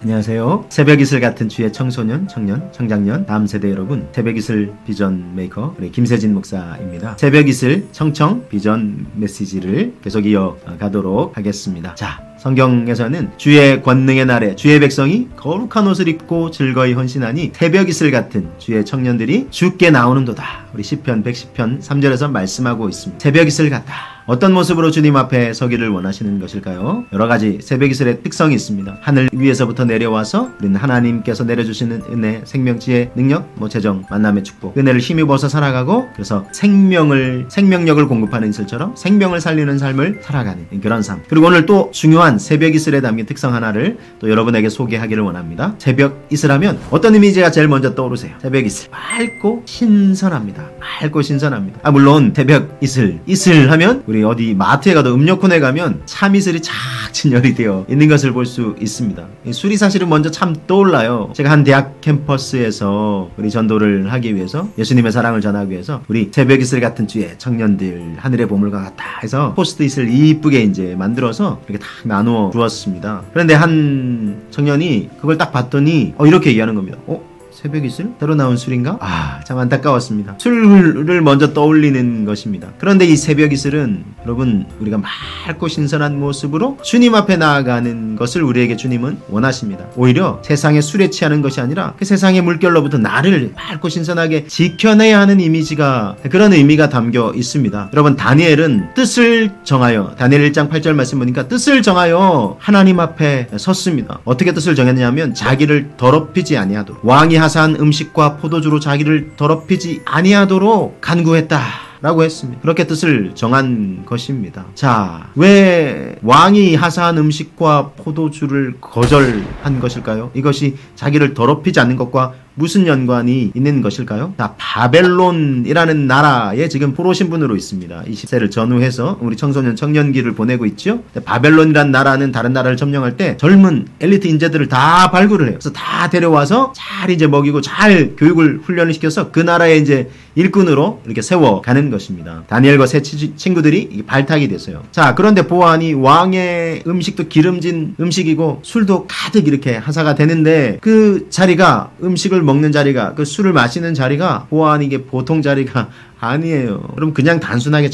안녕하세요. 새벽이슬 같은 주의 청소년, 청년, 청장년, 다음 세대 여러분, 새벽이슬 비전 메이커 우리 김세진 목사입니다. 새벽이슬 청청 비전 메시지를 계속 이어가도록 하겠습니다. 자, 성경에서는 주의 권능의 날에 주의 백성이 거룩한 옷을 입고 즐거이 헌신하니 새벽이슬 같은 주의 청년들이 주께 나오는도다. 우리 시편 110편 3절에서 말씀하고 있습니다. 새벽이슬 같다. 어떤 모습으로 주님 앞에 서기를 원하시는 것일까요? 여러가지 새벽이슬의 특성이 있습니다. 하늘 위에서부터 내려와서 우리는 하나님께서 내려주시는 은혜, 생명지의 능력, 재정, 만남의 축복, 은혜를 힘입어서 살아가고, 그래서 생명력을 공급하는 이슬처럼 생명을 살리는 삶을 살아가는 그런 삶. 그리고 오늘 또 중요한 새벽이슬에 담긴 특성 하나를 또 여러분에게 소개하기를 원합니다. 새벽이슬하면 어떤 이미지가 제일 먼저 떠오르세요? 새벽이슬, 맑고 신선합니다. 맑고 신선합니다. 물론 새벽이슬, 이슬하면 우리 어디 마트에 가도 음료콘에 가면 참이슬이 착 진열이 되어 있는 것을 볼 수 있습니다. 이 술이 사실은 먼저 참 떠올라요. 제가 한 대학 캠퍼스에서 우리 전도를 하기 위해서, 예수님의 사랑을 전하기 위해서 우리 새벽이슬 같은 주의 청년들 하늘의 보물과 같다 해서 포스트잇을 이쁘게 이제 만들어서 이렇게 딱 나누어 주었습니다. 그런데 한 청년이 그걸 딱 봤더니 이렇게 얘기하는 겁니다. 새벽이슬? 새로 나온 술인가? 참 안타까웠습니다. 술을 먼저 떠올리는 것입니다. 그런데 이 새벽이슬은 여러분, 우리가 맑고 신선한 모습으로 주님 앞에 나아가는 것을 우리에게 주님은 원하십니다. 오히려 세상의 술에 취하는 것이 아니라 그 세상의 물결로부터 나를 맑고 신선하게 지켜내야 하는 그런 의미가 담겨 있습니다. 여러분, 다니엘은 뜻을 정하여, 다니엘 1장 8절 말씀 보니까 뜻을 정하여 하나님 앞에 섰습니다. 어떻게 뜻을 정했냐면 자기를 더럽히지 아니하도록, 왕이 하사한 음식과 포도주로 자기를 더럽히지 아니하도록 간구했다 라고 했습니다. 그렇게 뜻을 정한 것입니다. 자, 왜 왕이 하사한 음식과 포도주를 거절한 것일까요? 이것이 자기를 더럽히지 않는 것과 무슨 연관이 있는 것일까요? 자, 바벨론이라는 나라에 지금 포로 신분으로 있습니다. 20세를 전후해서 우리 청소년 청년기를 보내고 있죠. 바벨론이라는 나라는 다른 나라를 점령할 때 젊은 엘리트 인재들을 다 발굴을 해요. 그래서 다 데려와서 잘 이제 먹이고 잘 교육을 훈련을 시켜서 그 나라의 이제 일꾼으로 이렇게 세워가는 것입니다. 다니엘과 세 친구들이 발탁이 됐어요. 자, 그런데 보아하니 왕의 음식도 기름진 음식이고 술도 가득 이렇게 하사가 되는데, 그 자리가, 음식을 먹는 자리가, 그 술을 마시는 자리가 보아하니 이게 보통 자리가 아니에요. 그럼 그냥 단순하게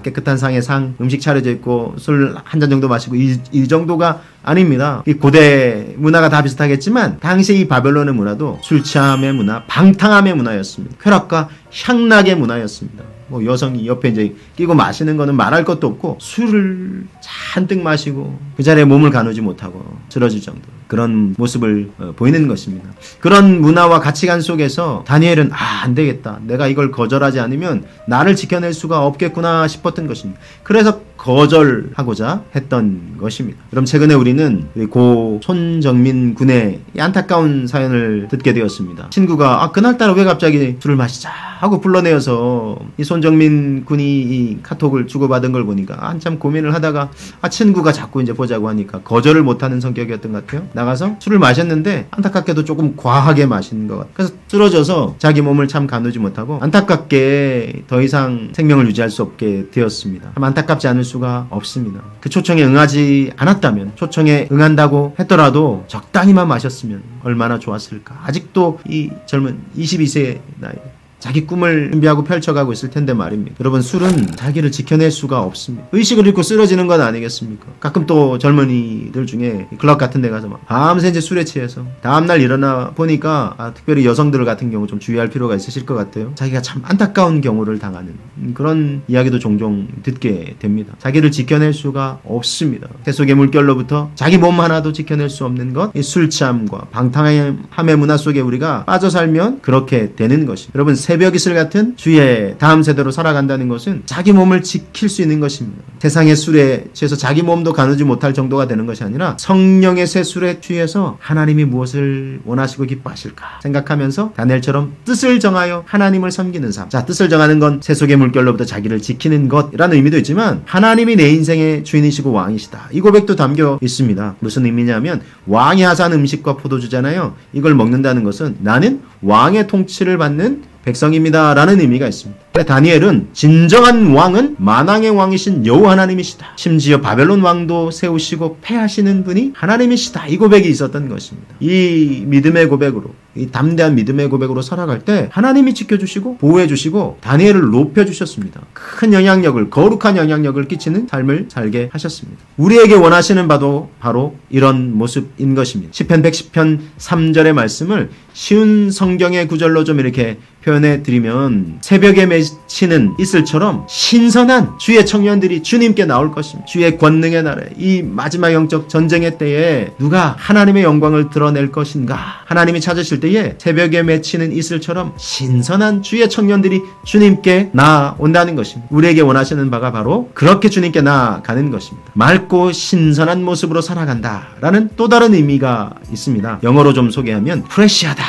깨끗한 상에 음식 차려져 있고 술 한 잔 정도 마시고 이 정도가 아닙니다. 이 고대 문화가 다 비슷하겠지만 당시 이 바벨론의 문화도 술 취함의 문화, 방탕함의 문화였습니다. 쾌락과 향락의 문화였습니다. 여성이 옆에 이제 끼고 마시는 거는 말할 것도 없고, 술을 잔뜩 마시고 그 자리에 몸을 가누지 못하고 쓰러질 정도, 그런 모습을 보이는 것입니다. 그런 문화와 가치관 속에서 다니엘은 안 되겠다, 내가 이걸 거절하지 않으면 나를 지켜낼 수가 없겠구나 싶었던 것입니다. 그래서 거절하고자 했던 것입니다. 그럼 최근에 우리는 고 손정민 군의 안타까운 사연을 듣게 되었습니다. 친구가 그날따라 왜 갑자기 술을 마시자 하고 불러내어서 이 손정민 군이 이 카톡을 주고받은 걸 보니까 한참 고민을 하다가 친구가 자꾸 이제 보자고 하니까 거절을 못하는 성격이었던 것 같아요. 나가서 술을 마셨는데 안타깝게도 조금 과하게 마신 것 같아요. 그래서 쓰러져서 자기 몸을 참 가누지 못하고 안타깝게 더 이상 생명을 유지할 수 없게 되었습니다. 참 안타깝지 않을 수가 없습니다. 그 초청에 응하지 않았다면, 초청에 응한다고 했더라도 적당히만 마셨으면 얼마나 좋았을까. 아직도 이 젊은 22세 나이 자기 꿈을 준비하고 펼쳐가고 있을 텐데 말입니다. 여러분, 술은 자기를 지켜낼 수가 없습니다. 의식을 잃고 쓰러지는 건 아니겠습니까? 가끔 또 젊은이들 중에 클럽 같은 데 가서 밤새 이제 술에 취해서 다음날 일어나 보니까 특별히 여성들 같은 경우 좀 주의할 필요가 있으실 것 같아요. 자기가 참 안타까운 경우를 당하는 그런 이야기도 종종 듣게 됩니다. 자기를 지켜낼 수가 없습니다. 세속의 물결로부터 자기 몸 하나도 지켜낼 수 없는 것, 이 술 취함과 방탕함의 문화 속에 우리가 빠져 살면 그렇게 되는 것입니다. 여러분, 새벽이슬 같은 주의 다음 세대로 살아간다는 것은 자기 몸을 지킬 수 있는 것입니다. 세상의 술에 취해서 자기 몸도 가누지 못할 정도가 되는 것이 아니라 성령의 새 술에 취해서 하나님이 무엇을 원하시고 기뻐하실까 생각하면서 다니엘처럼 뜻을 정하여 하나님을 섬기는 삶. 자, 뜻을 정하는 건 세속의 물결로부터 자기를 지키는 것이라는 의미도 있지만 하나님이 내 인생의 주인이시고 왕이시다, 이 고백도 담겨 있습니다. 무슨 의미냐면 왕이 하사한 음식과 포도주잖아요. 이걸 먹는다는 것은 나는 왕의 통치를 받는 백성입니다 라는 의미가 있습니다. 근데 다니엘은 진정한 왕은 만왕의 왕이신 여호와 하나님이시다. 심지어 바벨론 왕도 세우시고 패하시는 분이 하나님이시다. 이 고백이 있었던 것입니다. 이 믿음의 고백으로, 이 담대한 믿음의 고백으로 살아갈 때 하나님이 지켜주시고 보호해주시고 다니엘을 높여주셨습니다. 큰 영향력을, 거룩한 영향력을 끼치는 삶을 살게 하셨습니다. 우리에게 원하시는 바도 바로 이런 모습인 것입니다. 시편 110편 3절의 말씀을 쉬운 성경의 구절로 좀 이렇게 표현해 드리면, 새벽에 맺히는 이슬처럼 신선한 주의 청년들이 주님께 나올 것입니다. 주의 권능의 날에, 이 마지막 영적 전쟁의 때에 누가 하나님의 영광을 드러낼 것인가, 하나님이 찾으실 때에 새벽에 맺히는 이슬처럼 신선한 주의 청년들이 주님께 나아온다는 것입니다. 우리에게 원하시는 바가 바로 그렇게 주님께 나아가는 것입니다. 맑고 신선한 모습으로 살아간다라는 또 다른 의미가 있습니다. 영어로 좀 소개하면 프레시하다,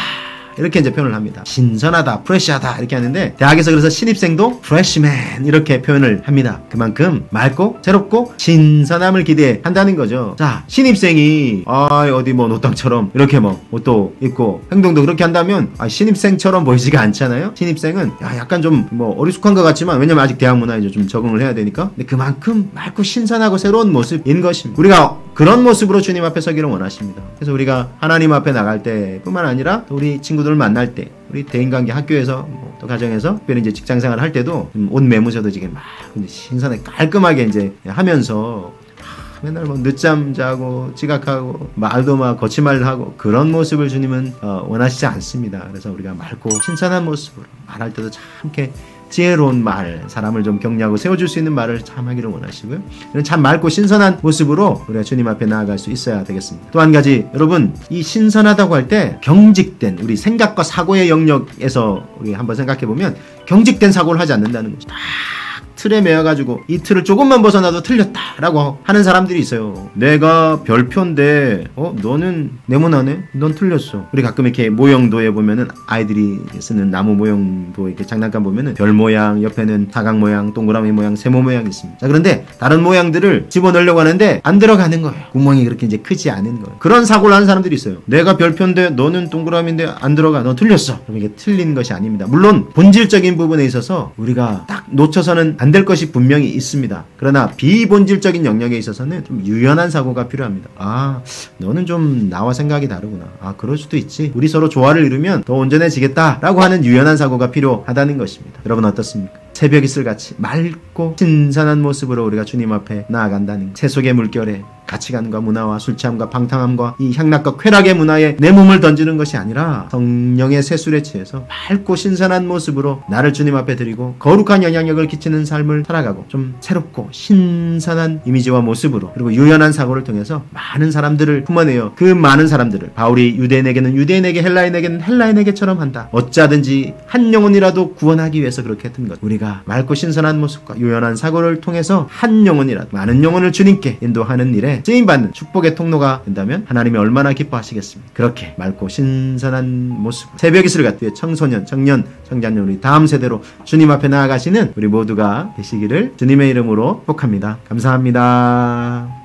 이렇게 이제 표현을 합니다. 신선하다, 프레시하다 이렇게 하는데, 대학에서 그래서 신입생도 프레시맨 이렇게 표현을 합니다. 그만큼 맑고 새롭고 신선함을 기대한다는 거죠. 자, 신입생이 어디 뭐 노땅처럼 이렇게 뭐 옷도 입고 행동도 그렇게 한다면 신입생처럼 보이지가 않잖아요. 신입생은 약간 좀 뭐 어리숙한 것 같지만, 왜냐면 아직 대학 문화에 이제 좀 적응을 해야 되니까. 근데 그만큼 맑고 신선하고 새로운 모습인 것입니다. 우리가 그런 모습으로 주님 앞에 서기를 원하십니다. 그래서 우리가 하나님 앞에 나갈 때뿐만 아니라 우리 친구들을 만날 때, 우리 대인관계, 학교에서 또 가정에서, 특별히 이제 직장생활을 할 때도 옷 매무새도 지금 막 신선하게 깔끔하게 이제 하면서 맨날 뭐 늦잠 자고 지각하고 말도 막 거치말을 하고, 그런 모습을 주님은 원하시지 않습니다. 그래서 우리가 맑고 신선한 모습으로 말할 때도 참 이렇게 지혜로운 말, 사람을 좀 격려하고 세워줄 수 있는 말을 참 하기를 원하시고요. 이런 참 맑고 신선한 모습으로 우리가 주님 앞에 나아갈 수 있어야 되겠습니다. 또 한 가지, 여러분, 이 신선하다고 할 때 경직된 우리 생각과 사고의 영역에서 우리 한번 생각해보면, 경직된 사고를 하지 않는다는 거죠. 틀에 매여가지고 이 틀을 조금만 벗어나도 틀렸다라고 하는 사람들이 있어요. 내가 별표인데 너는 네모나네? 넌 틀렸어. 우리 가끔 이렇게 모형도에 보면은 아이들이 쓰는 나무 모형도 이렇게 장난감 보면은 별 모양, 옆에는 사각 모양, 동그라미 모양, 세모 모양이 있습니다. 자, 그런데 다른 모양들을 집어넣으려고 하는데 안 들어가는 거예요. 구멍이 그렇게 이제 크지 않은 거예요. 그런 사고를 하는 사람들이 있어요. 내가 별표인데 너는 동그라미인데 안 들어가. 너 틀렸어. 그럼 이게 틀린 것이 아닙니다. 물론 본질적인 부분에 있어서 우리가 딱 놓쳐서는 안 될 것이 분명히 있습니다. 그러나 비본질적인 영역에 있어서는 좀 유연한 사고가 필요합니다. 너는 좀 나와 생각이 다르구나. 그럴 수도 있지. 우리 서로 조화를 이루면 더 온전해지겠다라고 하는 유연한 사고가 필요하다는 것입니다. 여러분 어떻습니까? 새벽 이슬같이 맑고 신선한 모습으로 우리가 주님 앞에 나아간다는 것. 세속의 물결에 가치관과 문화와 술 취함과 방탕함과 이 향락과 쾌락의 문화에 내 몸을 던지는 것이 아니라 성령의 세술에 취해서 맑고 신선한 모습으로 나를 주님 앞에 드리고 거룩한 영향력을 끼치는 삶을 살아가고, 좀 새롭고 신선한 이미지와 모습으로, 그리고 유연한 사고를 통해서 많은 사람들을 품어내어 그 많은 사람들을, 바울이 유대인에게는 유대인에게, 헬라인에게는 헬라인에게처럼 한다, 어찌하든지 한 영혼이라도 구원하기 위해서 그렇게 했던 것. 우리가 맑고 신선한 모습과 유연한 사고를 통해서 한 영혼이라도, 많은 영혼을 주님께 인도하는 일에 쓰임받는 축복의 통로가 된다면 하나님이 얼마나 기뻐하시겠습니까? 그렇게 맑고 신선한 모습, 새벽 이슬 같은 청소년, 청년, 청장년, 우리 다음 세대로 주님 앞에 나아가시는 우리 모두가 되시기를 주님의 이름으로 축복합니다. 감사합니다.